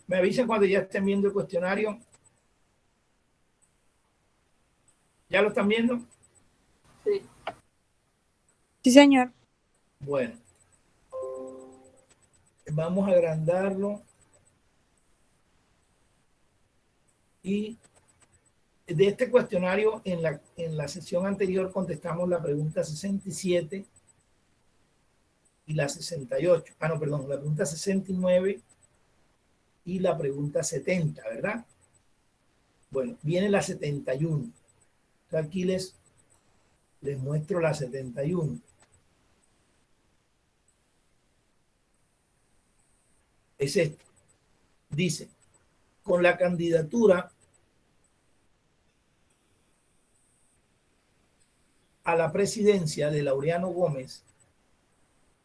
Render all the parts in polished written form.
Me avisan cuando ya estén viendo el cuestionario. ¿Ya lo están viendo? Sí. Sí, señor. Bueno, vamos a agrandarlo. Y de este cuestionario, en la sesión anterior contestamos la pregunta 67 y la 68. Ah, no, perdón, la pregunta 69 y la pregunta 70, ¿verdad? Bueno, viene la 71. Aquí les muestro la 71. Es esto. Dice, con la candidatura a la presidencia de Laureano Gómez,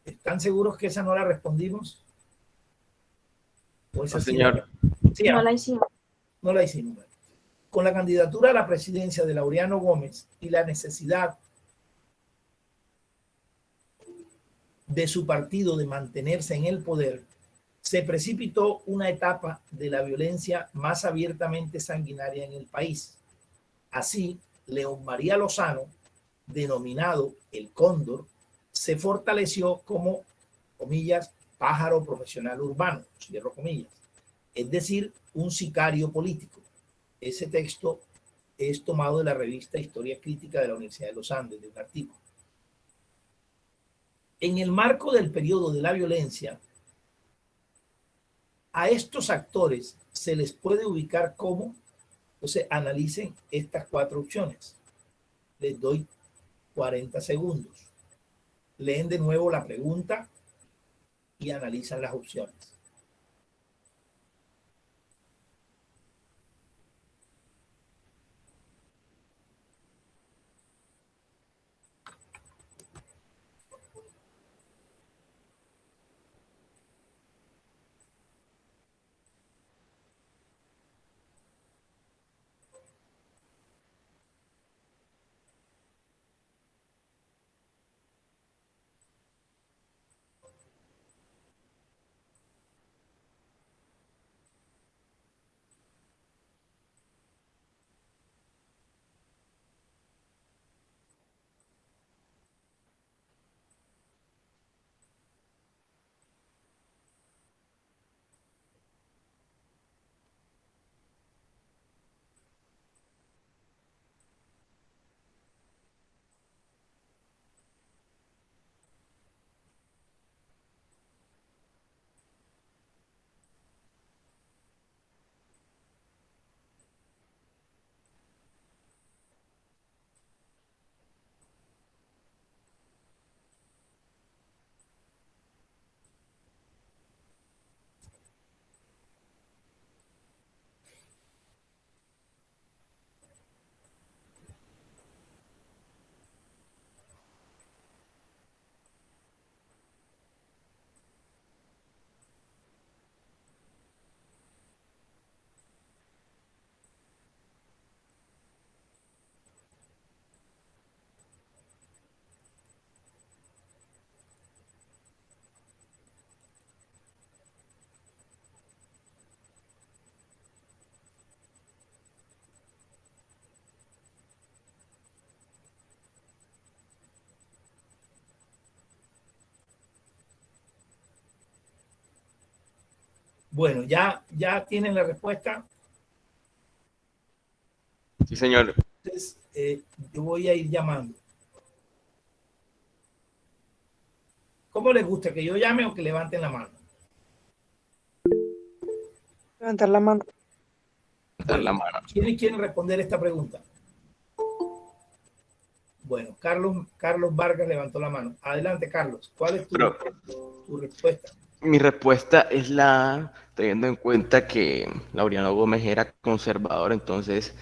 ¿están seguros que esa no la respondimos? ¿O esa No, sí señor. Sí, No la hicimos. no la hicimos. Con la candidatura a la presidencia de Laureano Gómez y la necesidad de su partido de mantenerse en el poder, se precipitó una etapa de la violencia más abiertamente sanguinaria en el país. Así, León María Lozano, denominado el Cóndor, se fortaleció como, comillas, pájaro profesional urbano, cierro comillas, es decir, un sicario político. Ese texto es tomado de la revista Historia Crítica de la Universidad de los Andes, de un artículo. En el marco del periodo de la violencia, a estos actores se les puede ubicar como, entonces analicen estas 4 opciones. Les doy 40 segundos. Leen de nuevo la pregunta y analizan las opciones. Bueno, ya tienen la respuesta. Sí, señor. Entonces, yo voy a ir llamando. ¿Cómo les gusta? ¿Que yo llame o que levanten la mano? Levantar la mano. Dar la mano. ¿Quiénes quieren responder esta pregunta? Bueno, Carlos Vargas levantó la mano. Adelante, Carlos. ¿Cuál es tu respuesta? Mi respuesta es la A, teniendo en cuenta que Laureano Gómez era conservador, entonces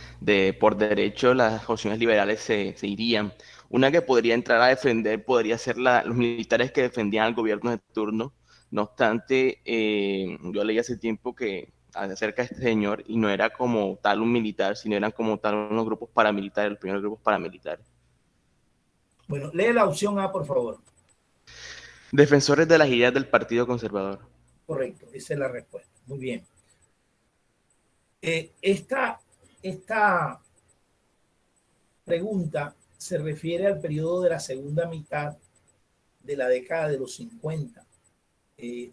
por derecho las opciones liberales se irían. Una que podría entrar a defender podría ser los militares que defendían al gobierno de turno. No obstante, yo leí hace tiempo que acerca de este señor y no era como tal un militar, sino eran como tal unos grupos paramilitares, los primeros grupos paramilitares. Bueno, lee la opción A, por favor. Defensores de las ideas del Partido Conservador. Correcto, esa es la respuesta. Muy bien. Esta pregunta se refiere al periodo de la segunda mitad de la década de los 50. Eh,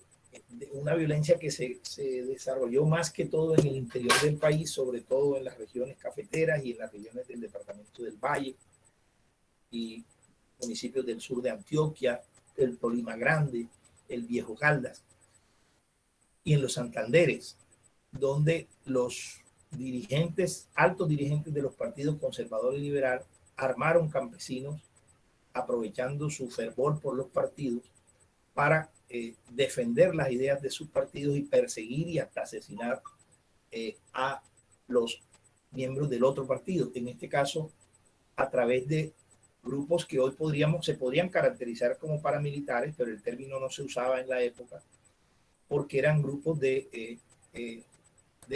una violencia que se desarrolló más que todo en el interior del país, sobre todo en las regiones cafeteras y en las regiones del departamento del Valle y municipios del sur de Antioquia, el Tolima Grande, el Viejo Caldas y en los Santanderes, donde los dirigentes, altos dirigentes de los partidos conservador y liberal, armaron campesinos aprovechando su fervor por los partidos para defender las ideas de sus partidos y perseguir y hasta asesinar a los miembros del otro partido, en este caso a través de grupos que hoy se podrían caracterizar como paramilitares, pero el término no se usaba en la época porque eran grupos de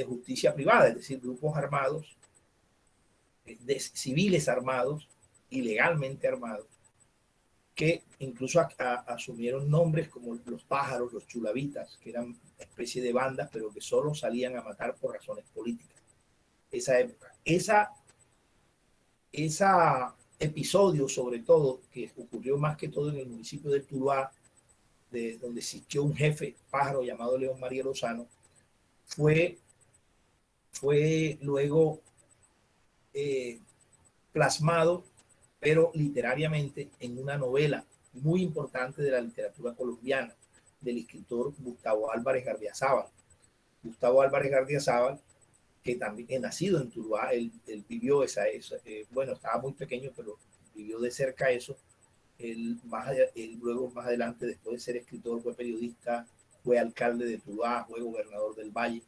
justicia privada, es decir, grupos armados, de civiles armados, ilegalmente armados, que incluso asumieron nombres como los pájaros, los chulavitas, que eran especie de bandas, pero que solo salían a matar por razones políticas. Esa época. Esa episodio, sobre todo, que ocurrió más que todo en el municipio de Tuluá, donde existió un jefe pájaro llamado León María Lozano, fue luego eh, plasmado, pero literariamente, en una novela muy importante de la literatura colombiana, del escritor Gustavo Álvarez Gardiazabal. Gustavo Álvarez Gardiazabal, que también es nacido en Tuluá, él vivió bueno, estaba muy pequeño, pero vivió de cerca eso. Él luego, más adelante, después de ser escritor, fue periodista, fue alcalde de Tuluá, fue gobernador del Valle.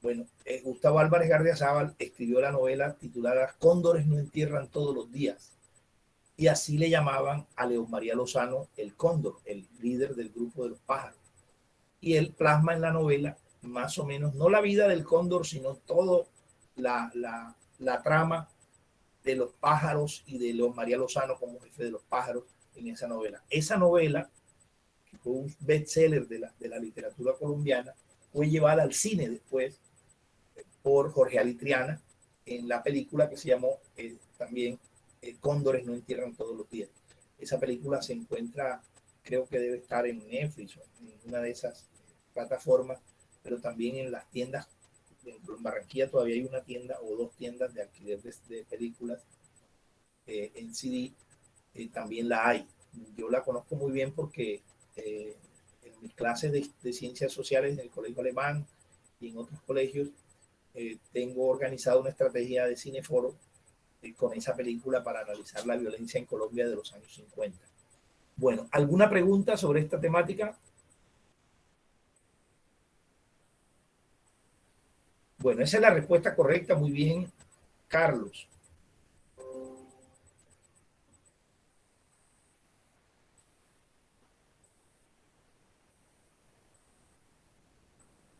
Bueno, Gustavo Álvarez Gardiazabal escribió la novela titulada Cóndores no entierran todos los días, y así le llamaban a León María Lozano el Cóndor, el líder del grupo de los pájaros. Y él plasma en la novela más o menos, no la vida del cóndor, sino todo la trama de los pájaros y de León María Lozano como jefe de los pájaros en esa novela. Esa novela, que fue un bestseller de la literatura colombiana, fue llevada al cine después por Jorge Alitriana en la película que se llamó también Cóndores no entierran todos los días. Esa película se encuentra, creo que debe estar en Netflix o en una de esas plataformas, pero también en las tiendas. En Barranquilla todavía hay una tienda o dos tiendas de alquiler de películas en CD, también la hay. Yo la conozco muy bien porque en mis clases de ciencias sociales en el colegio alemán y en otros colegios tengo organizado una estrategia de cineforo con esa película para analizar la violencia en Colombia de los años 50. Bueno, ¿alguna pregunta sobre esta temática? Bueno, esa es la respuesta correcta. Muy bien, Carlos.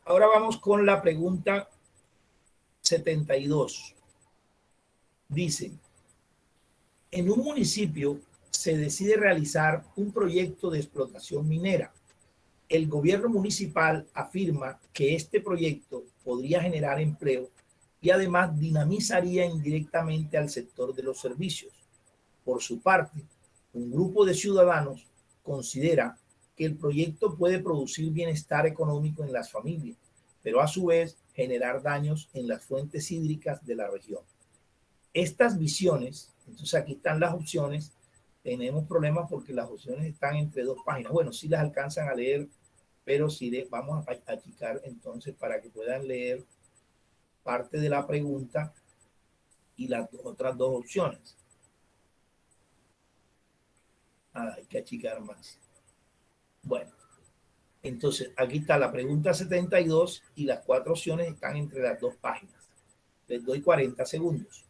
Ahora vamos con la pregunta 72. Dice, en un municipio se decide realizar un proyecto de explotación minera. El gobierno municipal afirma que este proyecto podría generar empleo y además dinamizaría indirectamente al sector de los servicios. Por su parte, un grupo de ciudadanos considera que el proyecto puede producir bienestar económico en las familias, pero a su vez generar daños en las fuentes hídricas de la región. Estas visiones, entonces aquí están las opciones, tenemos problemas porque las opciones están entre dos páginas. Bueno, sí las alcanzan a leer, pero sí vamos a achicar entonces para que puedan leer parte de la pregunta y las otras dos opciones. Hay que achicar más. Bueno, entonces aquí está la pregunta 72 y las cuatro opciones están entre las dos páginas. Les doy 40 segundos.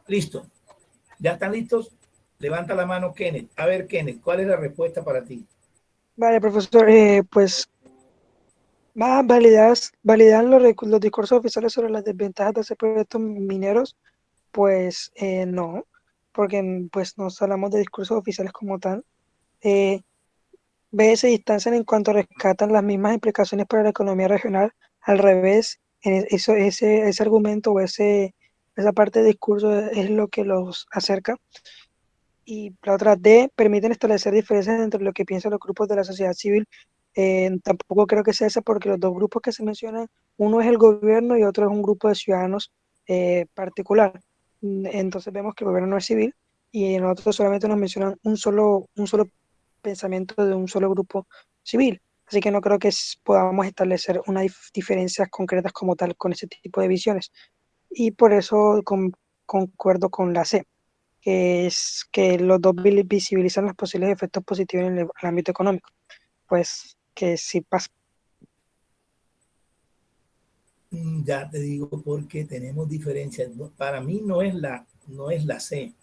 Listo. ¿Ya están listos? Levanta la mano, Kenneth. A ver, Kenneth, ¿cuál es la respuesta para ti? Vale, profesor, pues validan los discursos oficiales sobre las desventajas de hacer proyectos mineros, pues no, porque pues no hablamos de discursos oficiales como tal. Eh, se distancian en cuanto rescatan las mismas implicaciones para la economía regional. Al revés, ese argumento o esa parte del discurso es lo que los acerca. Y la otra D, permiten establecer diferencias entre lo que piensan los grupos de la sociedad civil. Tampoco creo que sea esa porque los dos grupos que se mencionan, uno es el gobierno y otro es un grupo de ciudadanos particular. Entonces vemos que el gobierno no es civil y en otro solamente nos mencionan un solo pensamiento de un solo grupo civil. Así que no creo que podamos establecer unas diferencias concretas como tal con ese tipo de visiones. Y por eso concuerdo con la C, que es que los dos visibilizan los posibles efectos positivos en el ámbito económico. Pues que sí pasa. Ya te digo porque tenemos diferencias. Para mí no es la C.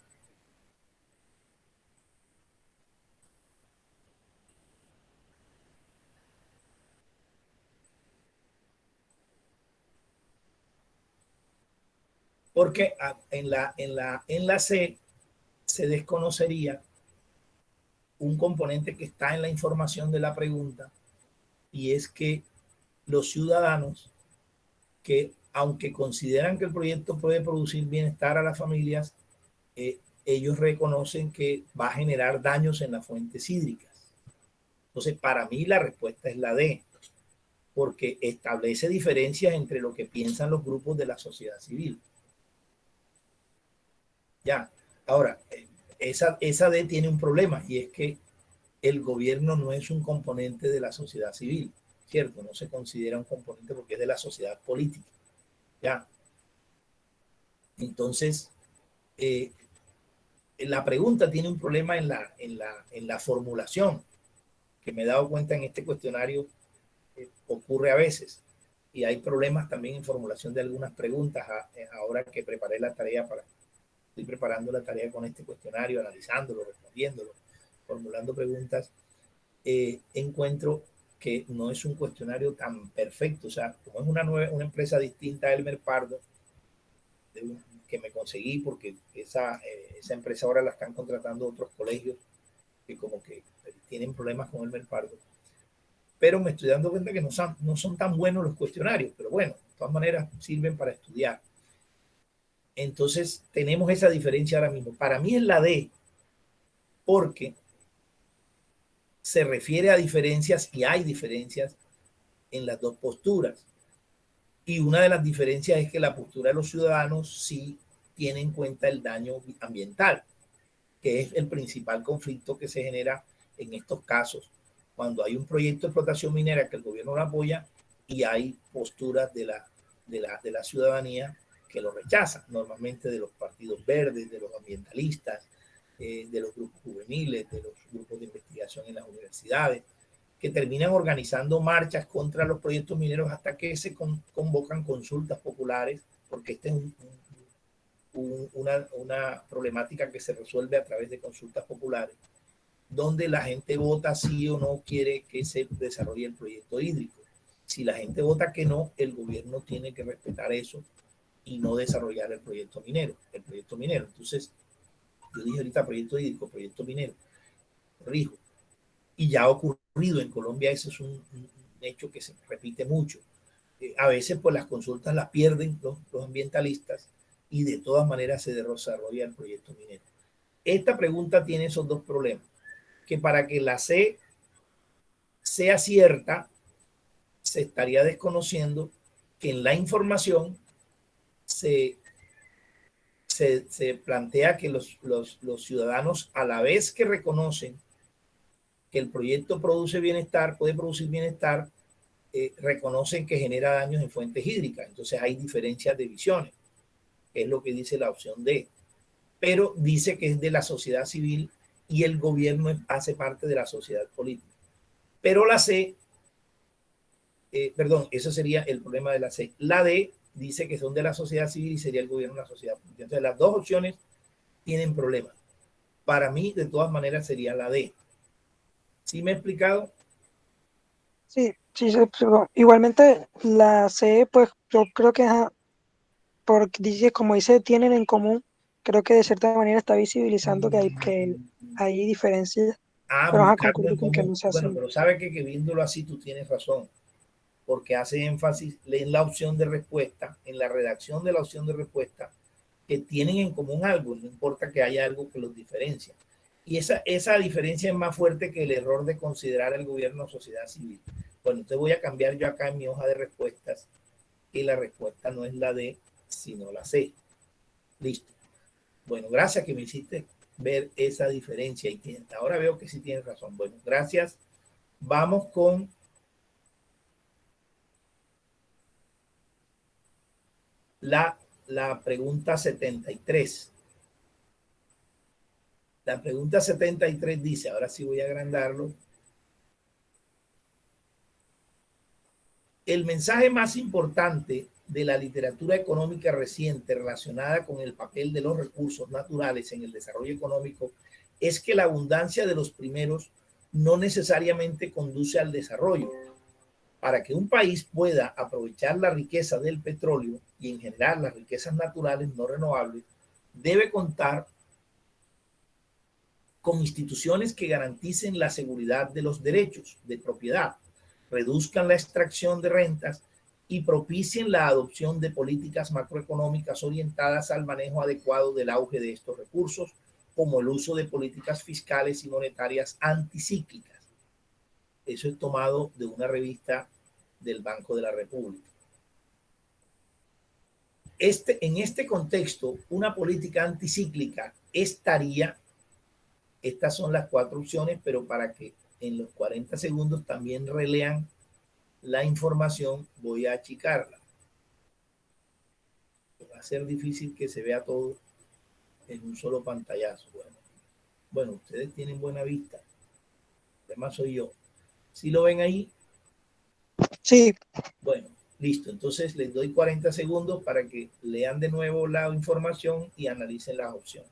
Porque en la C se desconocería un componente que está en la información de la pregunta, y es que los ciudadanos que, aunque consideran que el proyecto puede producir bienestar a las familias, ellos reconocen que va a generar daños en las fuentes hídricas. Entonces, para mí la respuesta es la D, porque establece diferencias entre lo que piensan los grupos de la sociedad civil. Ya, ahora, esa D tiene un problema, y es que el gobierno no es un componente de la sociedad civil, ¿cierto? No se considera un componente porque es de la sociedad política. Ya, entonces, eh, la pregunta tiene un problema en la formulación, que me he dado cuenta en este cuestionario ocurre a veces. Y hay problemas también en formulación de algunas preguntas. Ahora que estoy preparando la tarea con este cuestionario, analizándolo, respondiéndolo, formulando preguntas, encuentro que no es un cuestionario tan perfecto. O sea, como es una empresa distinta a Elmer Pardo, que me conseguí porque esa empresa ahora la están contratando otros colegios que como que tienen problemas con Elmer Pardo. Pero me estoy dando cuenta que no son tan buenos los cuestionarios, pero bueno, de todas maneras sirven para estudiar. Entonces tenemos esa diferencia ahora mismo. Para mí es la D, porque se refiere a diferencias y hay diferencias en las dos posturas. Y una de las diferencias es que la postura de los ciudadanos sí tiene en cuenta el daño ambiental, que es el principal conflicto que se genera en estos casos, cuando hay un proyecto de explotación minera que el gobierno lo apoya y hay posturas de la ciudadanía que lo rechazan, normalmente de los partidos verdes, de los ambientalistas, de los grupos juveniles, de los grupos de investigación en las universidades, que terminan organizando marchas contra los proyectos mineros hasta que se convocan consultas populares, porque este es una problemática que se resuelve a través de consultas populares, donde la gente vota sí o no quiere que se desarrolle el proyecto hídrico. Si la gente vota que no, el gobierno tiene que respetar eso y no desarrollar el proyecto minero. Entonces, yo dije ahorita proyecto hídrico, proyecto minero, corrijo. Y ya ha ocurrido en Colombia, ese es un hecho que se repite mucho. A veces pues las consultas las pierden los ambientalistas y de todas maneras se desarrolla el proyecto minero. Esta pregunta tiene esos dos problemas, que para que la C sea cierta, se estaría desconociendo que en la información se, se plantea que los ciudadanos, a la vez que reconocen que el proyecto puede producir bienestar, reconocen que genera daños en fuentes hídricas. Entonces hay diferencias de visiones, que es lo que dice la opción D. Pero dice que es de la sociedad civil y el gobierno hace parte de la sociedad política. Pero la C Perdón, eso sería el problema de la C. La D dice que son de la sociedad civil y sería el gobierno de la sociedad pública. Entonces, las dos opciones tienen problemas. Para mí, de todas maneras, sería la D. ¿Sí me he explicado? Sí, sí, pero igualmente la C, pues yo creo que ajá, porque dice, como dice, tienen en común, creo que de cierta manera está visibilizando que hay diferencias, Ah, pero ajá, buscar algo concuerdo en con que común. no se Bueno, hacen. pero sabe que viéndolo así tú tienes razón, porque hace énfasis en la opción de respuesta, en la redacción de la opción de respuesta, que tienen en común algo, no importa que haya algo que los diferencia. Y esa diferencia es más fuerte que el error de considerar el gobierno sociedad civil. Bueno, entonces voy a cambiar yo acá en mi hoja de respuestas y la respuesta no es la D, sino la C. Listo. Bueno, gracias que me hiciste ver esa diferencia y ahora veo que sí tienes razón. Bueno, gracias. Vamos con la, la pregunta 73. La pregunta 73 dice, ahora sí voy a agrandarlo. El mensaje más importante de la literatura económica reciente relacionada con el papel de los recursos naturales en el desarrollo económico es que la abundancia de los primeros no necesariamente conduce al desarrollo. Para que un país pueda aprovechar la riqueza del petróleo y en general las riquezas naturales no renovables, debe contar con instituciones que garanticen la seguridad de los derechos de propiedad, reduzcan la extracción de rentas y propicien la adopción de políticas macroeconómicas orientadas al manejo adecuado del auge de estos recursos, como el uso de políticas fiscales y monetarias anticíclicas. Eso es tomado de una revista del Banco de la República. En este contexto, una política anticíclica estaría, estas son las cuatro opciones, pero para que en los 40 segundos también relean la información, voy a achicarla. Va a ser difícil que se vea todo en un solo pantallazo. Bueno, ustedes tienen buena vista. Además soy yo. ¿Sí lo ven ahí? Sí, Bueno, listo. Entonces les doy 40 segundos para que lean de nuevo la información y analicen las opciones.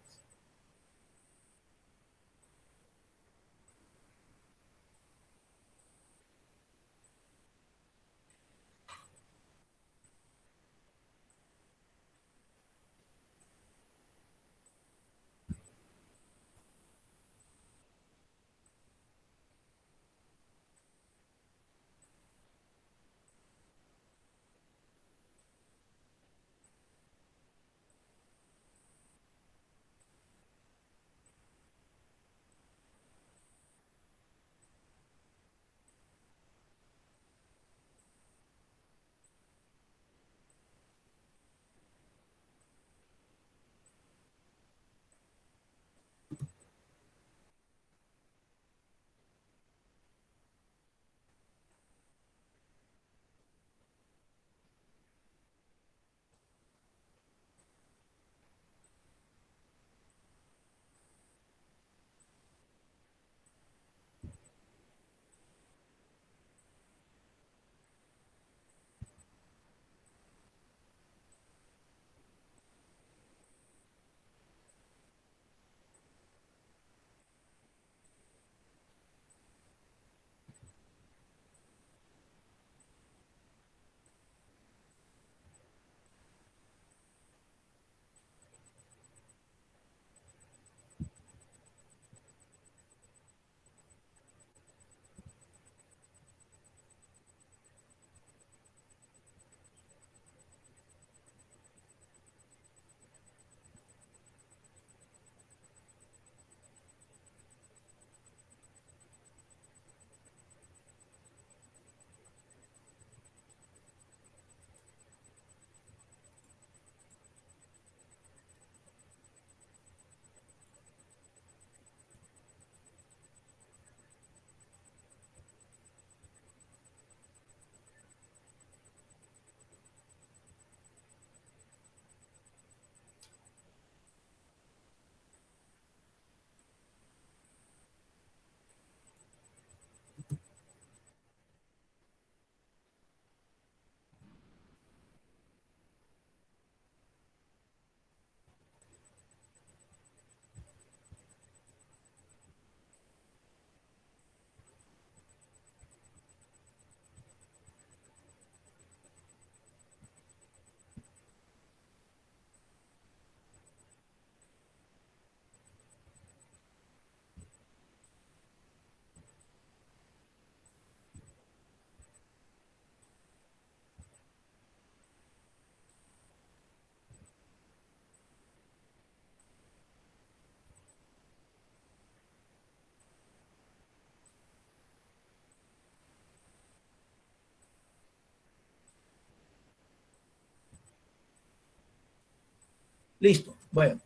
Listo. Bueno,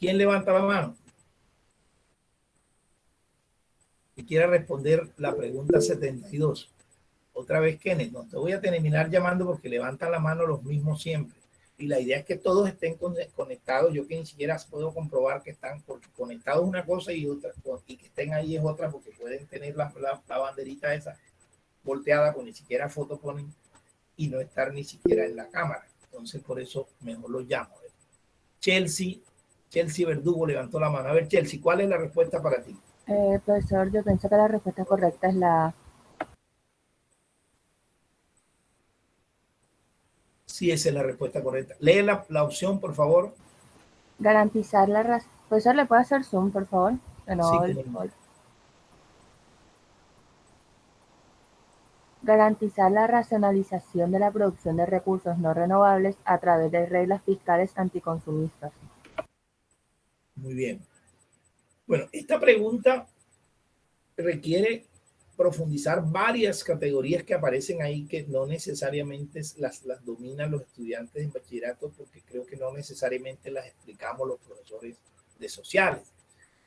¿quién levanta la mano? Y quiera responder la pregunta 72. Otra vez, Kenneth, no te voy a terminar llamando porque levantan la mano los mismos siempre. Y la idea es que todos estén conectados. Yo que ni siquiera puedo comprobar que están, porque conectados es una cosa y otra, y que estén ahí es otra, porque pueden tener la banderita esa volteada, pues ni siquiera foto ponen y no estar ni siquiera en la cámara. Entonces, por eso mejor los llamo. Chelsea Verdugo levantó la mano. A ver, Chelsea, ¿cuál es la respuesta para ti? Profesor, yo pienso que la respuesta correcta es la Sí, esa es la respuesta correcta. Lee la opción, por favor. garantizar la razón. Profesor, ¿le puede hacer zoom, por favor? Sí, Garantizar la racionalización de la producción de recursos no renovables a través de reglas fiscales anticonsumistas. muy bien. Bueno, esta pregunta requiere profundizar varias categorías que aparecen ahí que no necesariamente las dominan los estudiantes en bachillerato, porque creo que no necesariamente las explicamos los profesores de sociales.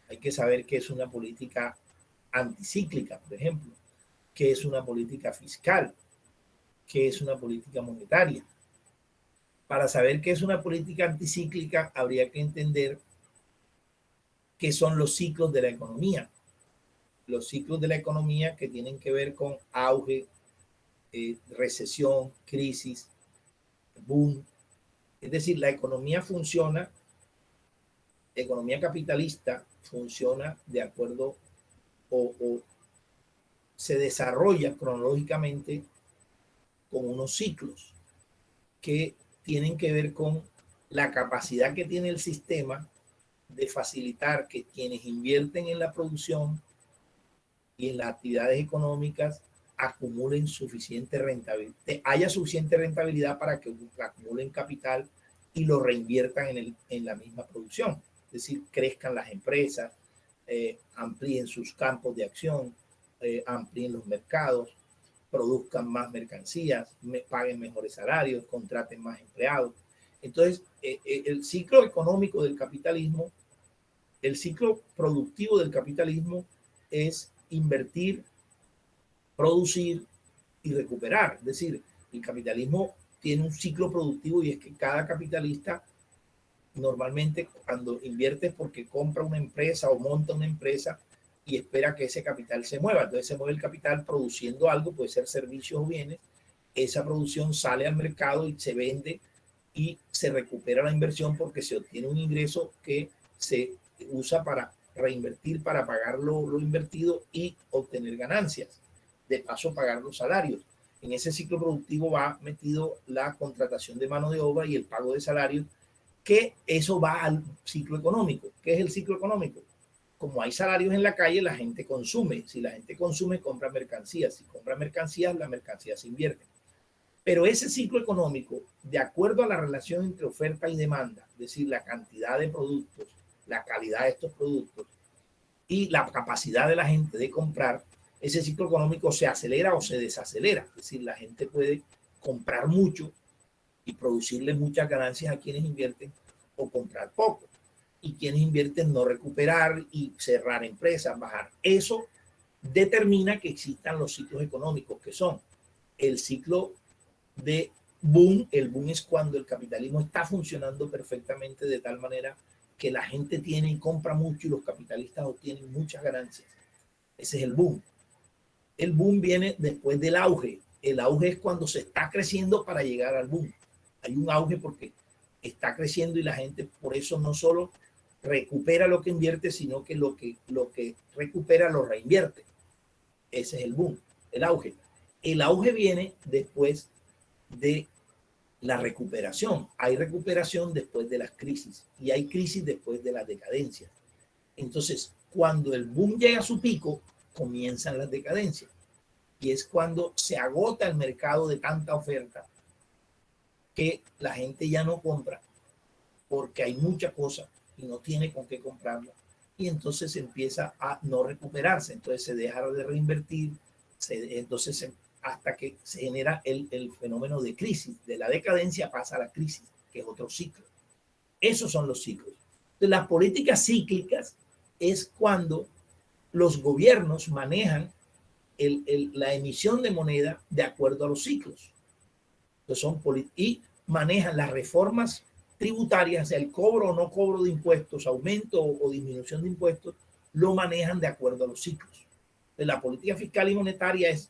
Hay que saber qué es una política anticíclica, por ejemplo, qué es una política fiscal, qué es una política monetaria. Para saber qué es una política anticíclica, habría que entender qué son los ciclos de la economía. Los ciclos de la economía que tienen que ver con auge, recesión, crisis, boom. Es decir, la economía funciona, la economía capitalista funciona de acuerdo o se desarrolla cronológicamente con unos ciclos que tienen que ver con la capacidad que tiene el sistema de facilitar que quienes invierten en la producción y en las actividades económicas acumulen suficiente rentabilidad, haya suficiente rentabilidad para que acumulen capital y lo reinviertan en la misma producción. Es decir, crezcan las empresas, amplíen sus campos de acción, amplíen los mercados, produzcan más mercancías, paguen mejores salarios, contraten más empleados. Entonces, el ciclo económico del capitalismo, el ciclo productivo del capitalismo es invertir, producir y recuperar. Es decir, el capitalismo tiene un ciclo productivo y es que cada capitalista normalmente cuando invierte es porque compra una empresa o monta una empresa y espera que ese capital se mueva. Entonces se mueve el capital produciendo algo, puede ser servicios o bienes. Esa producción sale al mercado y se vende y se recupera la inversión porque se obtiene un ingreso que se usa para reinvertir, para pagar lo invertido y obtener ganancias. De paso, pagar los salarios. En ese ciclo productivo va metido la contratación de mano de obra y el pago de salarios, que eso va al ciclo económico. ¿Qué es el ciclo económico? Como hay salarios en la calle, la gente consume. Si la gente consume, compra mercancías. Si compra mercancías, las mercancías se invierten. Pero ese ciclo económico, de acuerdo a la relación entre oferta y demanda, es decir, la cantidad de productos, la calidad de estos productos y la capacidad de la gente de comprar, ese ciclo económico se acelera o se desacelera. Es decir, la gente puede comprar mucho y producirle muchas ganancias a quienes invierten o comprar poco. Y quienes invierten no recuperar y cerrar empresas, bajar. Eso determina que existan los ciclos económicos, que son el ciclo de boom. El boom es cuando el capitalismo está funcionando perfectamente de tal manera que la gente tiene y compra mucho y los capitalistas obtienen muchas ganancias. Ese es el boom. El boom viene después del auge. El auge es cuando se está creciendo para llegar al boom. Hay un auge porque está creciendo y la gente por eso no solo recupera lo que invierte, sino que lo que recupera lo reinvierte. Ese es el boom, el auge. El auge viene después de la recuperación. Hay recuperación después de las crisis y hay crisis después de las decadencias. Entonces, cuando el boom llega a su pico, comienzan las decadencias. Y es cuando se agota el mercado de tanta oferta que la gente ya no compra porque hay mucha cosa y no tiene con qué comprarla. Y entonces empieza a no recuperarse. Entonces se deja de reinvertir. Entonces hasta que se genera el fenómeno de crisis. De la decadencia pasa a la crisis, que es otro ciclo. Esos son los ciclos. Entonces, las políticas cíclicas es cuando los gobiernos manejan la emisión de moneda de acuerdo a los ciclos. Entonces y manejan las reformas tributarias, o sea, el cobro o no cobro de impuestos, aumento o disminución de impuestos, lo manejan de acuerdo a los ciclos. Entonces, la política fiscal y monetaria es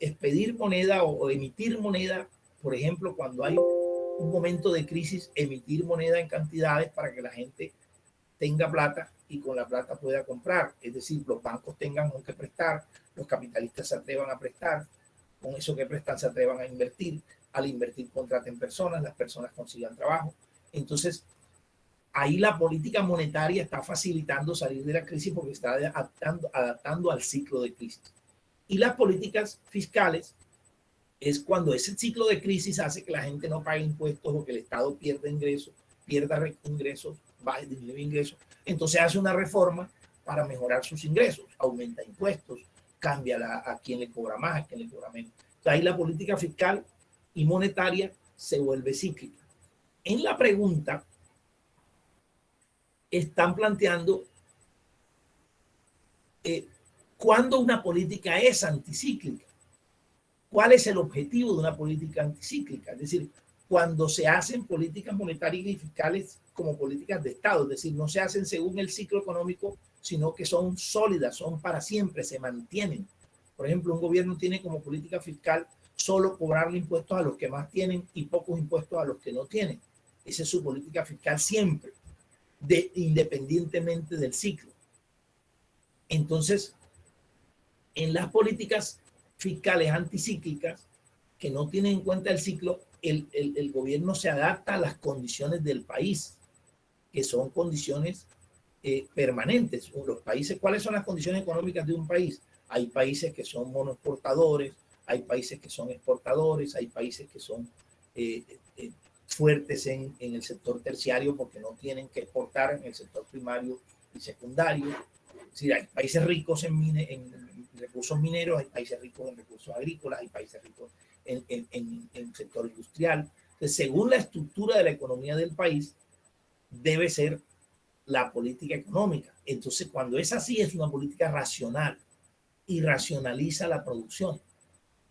expedir moneda o emitir moneda, por ejemplo, cuando hay un momento de crisis, emitir moneda en cantidades para que la gente tenga plata y con la plata pueda comprar. Es decir, los bancos tengan con qué prestar, los capitalistas se atrevan a prestar, con eso que prestan se atrevan a invertir, al invertir contraten personas, las personas consigan trabajo. Entonces, ahí la política monetaria está facilitando salir de la crisis porque está adaptando al ciclo de crisis. Y las políticas fiscales es cuando ese ciclo de crisis hace que la gente no pague impuestos o que el Estado pierda ingresos, disminuye ingresos. Entonces hace una reforma para mejorar sus ingresos, aumenta impuestos, cambia a quién le cobra más, a quién le cobra menos. Entonces, ahí la política fiscal y monetaria se vuelve cíclica. En la pregunta están planteando ¿cuándo una política es anticíclica? ¿Cuál es el objetivo de una política anticíclica? Es decir, cuando se hacen políticas monetarias y fiscales como políticas de Estado, es decir, no se hacen según el ciclo económico, sino que son sólidas, son para siempre, se mantienen. Por ejemplo, un gobierno tiene como política fiscal solo cobrarle impuestos a los que más tienen y pocos impuestos a los que no tienen. Esa es su política fiscal siempre, independientemente del ciclo. Entonces, en las políticas fiscales anticíclicas que no tienen en cuenta el ciclo, el gobierno se adapta a las condiciones del país, que son condiciones permanentes. Los países, ¿cuáles son las condiciones económicas de un país? Hay países que son monoexportadores, hay países que son exportadores, hay países que son fuertes en el sector terciario porque no tienen que exportar en el sector primario y secundario. Es decir, hay países ricos en recursos mineros, hay países ricos en recursos agrícolas, hay países ricos en el sector industrial. Entonces, según la estructura de la economía del país, debe ser la política económica. Entonces, cuando es así, es una política racional y racionaliza la producción.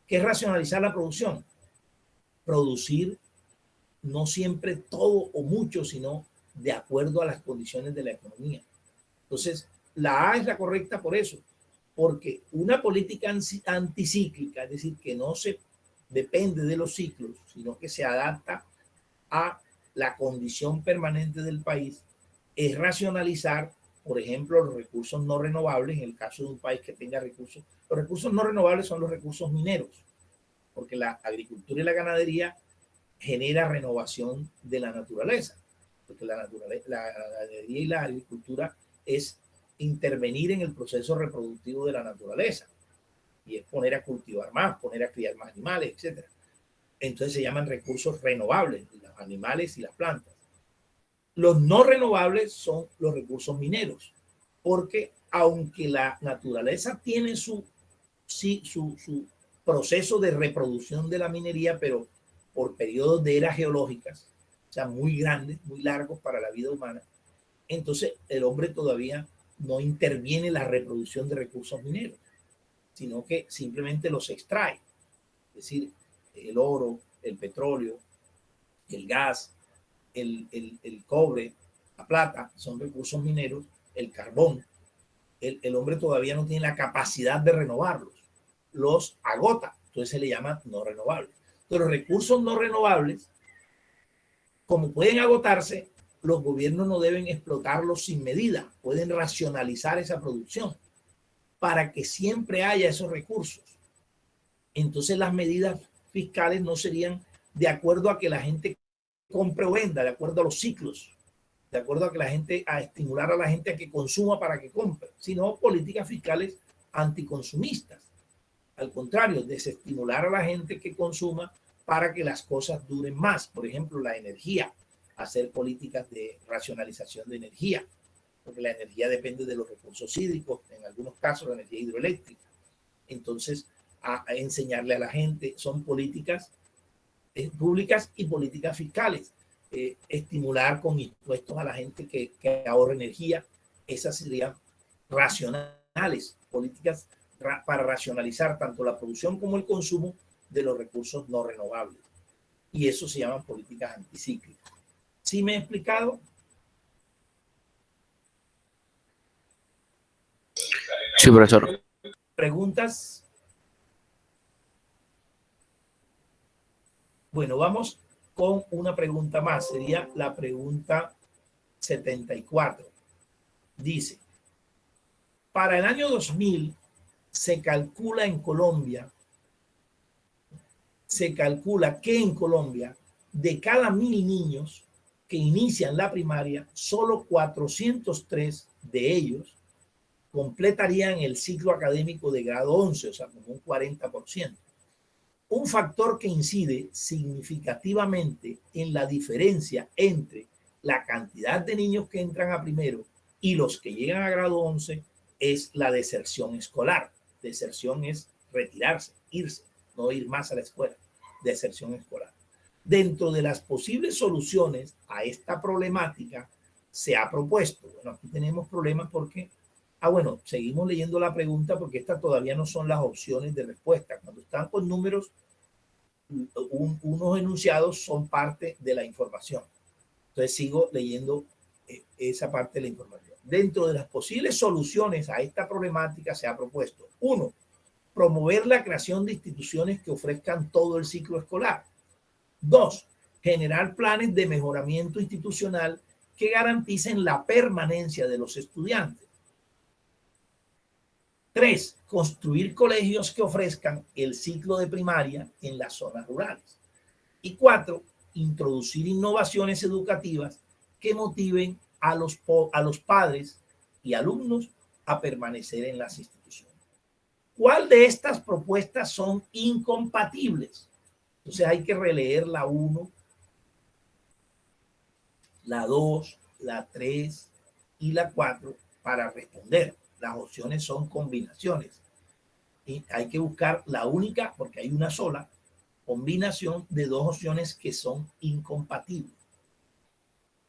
¿Qué es racionalizar la producción? Producir no siempre todo o mucho, sino de acuerdo a las condiciones de la economía. Entonces, la A es la correcta por eso, porque una política anticíclica, es decir, que no se depende de los ciclos, sino que se adapta a la condición permanente del país, es racionalizar, por ejemplo, los recursos no renovables, en el caso de un país que tenga recursos. Los recursos no renovables son los recursos mineros, porque la agricultura y la ganadería genera renovación de la naturaleza, porque la ganadería y la agricultura es intervenir en el proceso reproductivo de la naturaleza y es poner a cultivar más, poner a criar más animales, etc. Entonces se llaman recursos renovables, los animales y las plantas. Los no renovables son los recursos mineros, porque aunque la naturaleza tiene su proceso de reproducción de la minería, pero por periodos de eras geológicas, o sea, muy grandes, muy largos para la vida humana, entonces el hombre todavía no interviene en la reproducción de recursos mineros, sino que simplemente los extrae. Es decir, el oro, el petróleo, el gas, el cobre, la plata, son recursos mineros, el carbón. El hombre todavía no tiene la capacidad de renovarlos, los agota, entonces se le llama no renovables. Entonces, los recursos no renovables, como pueden agotarse, los gobiernos no deben explotarlos sin medida, pueden racionalizar esa producción para que siempre haya esos recursos. Entonces las medidas fiscales no serían de acuerdo a que la gente compre o venda, de acuerdo a los ciclos, de acuerdo a que la gente, a estimular a la gente a que consuma para que compre, sino políticas fiscales anticonsumistas. Al contrario, desestimular a la gente que consuma para que las cosas duren más. Por ejemplo, la energía, hacer políticas de racionalización de energía, porque la energía depende de los recursos hídricos, en algunos casos la energía hidroeléctrica. Entonces, a enseñarle a la gente, son políticas públicas y políticas fiscales. estimular con impuestos a la gente que ahorre energía. Esas serían racionales, políticas para racionalizar tanto la producción como el consumo de los recursos no renovables. Y eso se llaman políticas anticíclicas. ¿Sí me he explicado? Sí, profesor. ¿Preguntas? Bueno, vamos con una pregunta más. Sería la pregunta 74. Dice, para el año 2000 se calcula que en Colombia, de cada 1000 niños que inician la primaria, solo 403 de ellos completarían el ciclo académico de grado 11, o sea, como un 40%. Un factor que incide significativamente en la diferencia entre la cantidad de niños que entran a primero y los que llegan a grado 11 es la deserción escolar. Deserción es retirarse, irse, no ir más a la escuela. Deserción escolar. Dentro de las posibles soluciones a esta problemática se ha propuesto, bueno, aquí tenemos problemas porque, bueno, seguimos leyendo la pregunta porque estas todavía no son las opciones de respuesta. Cuando están con números, unos enunciados son parte de la información. Entonces sigo leyendo esa parte de la información. Dentro de las posibles soluciones a esta problemática se ha propuesto: 1, promover la creación de instituciones que ofrezcan todo el ciclo escolar. 2, generar planes de mejoramiento institucional que garanticen la permanencia de los estudiantes. 3, construir colegios que ofrezcan el ciclo de primaria en las zonas rurales. Y 4, introducir innovaciones educativas que motiven a los padres y alumnos a permanecer en las instituciones. ¿Cuál de estas propuestas son incompatibles? Entonces hay que releer la 1, la 2, la 3 y la 4 para responder. Las opciones son combinaciones. Y hay que buscar la única, porque hay una sola combinación de dos opciones que son incompatibles.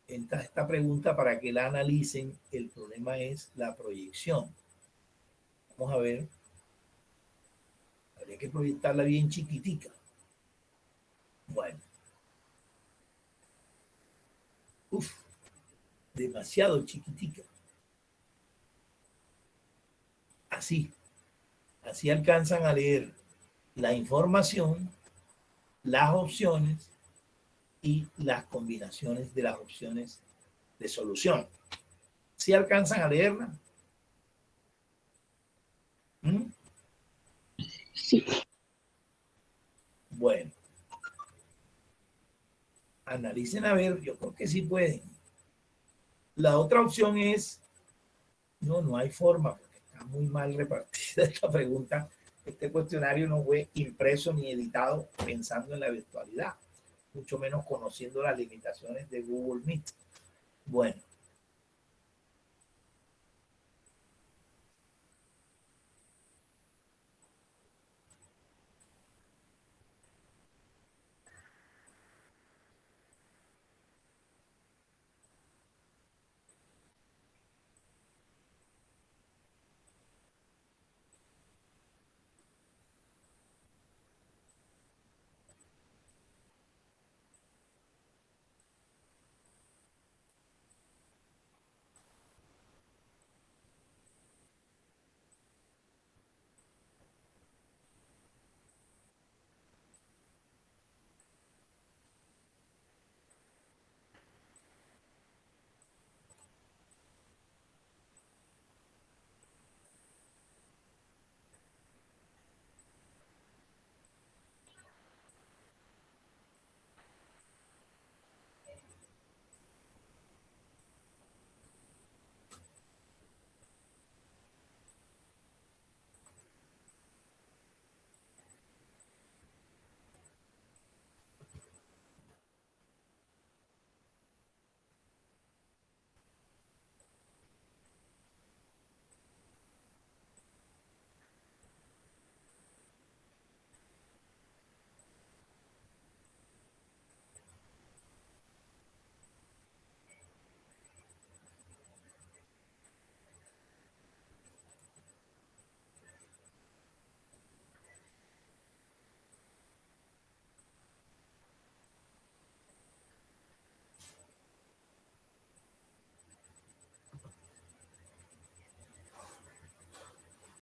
Entra esta pregunta para que la analicen. El problema es la proyección. Vamos a ver. Habría que proyectarla bien chiquitica. Bueno. Demasiado chiquitica. Así alcanzan a leer la información, las opciones y las combinaciones de las opciones de solución. ¿Sí alcanzan a leerla? Sí. Bueno. Analicen a ver, yo creo que sí pueden. La otra opción es, no hay forma, porque está muy mal repartida esta pregunta. Este cuestionario no fue impreso ni editado pensando en la virtualidad, mucho menos conociendo las limitaciones de Google Meet. Bueno,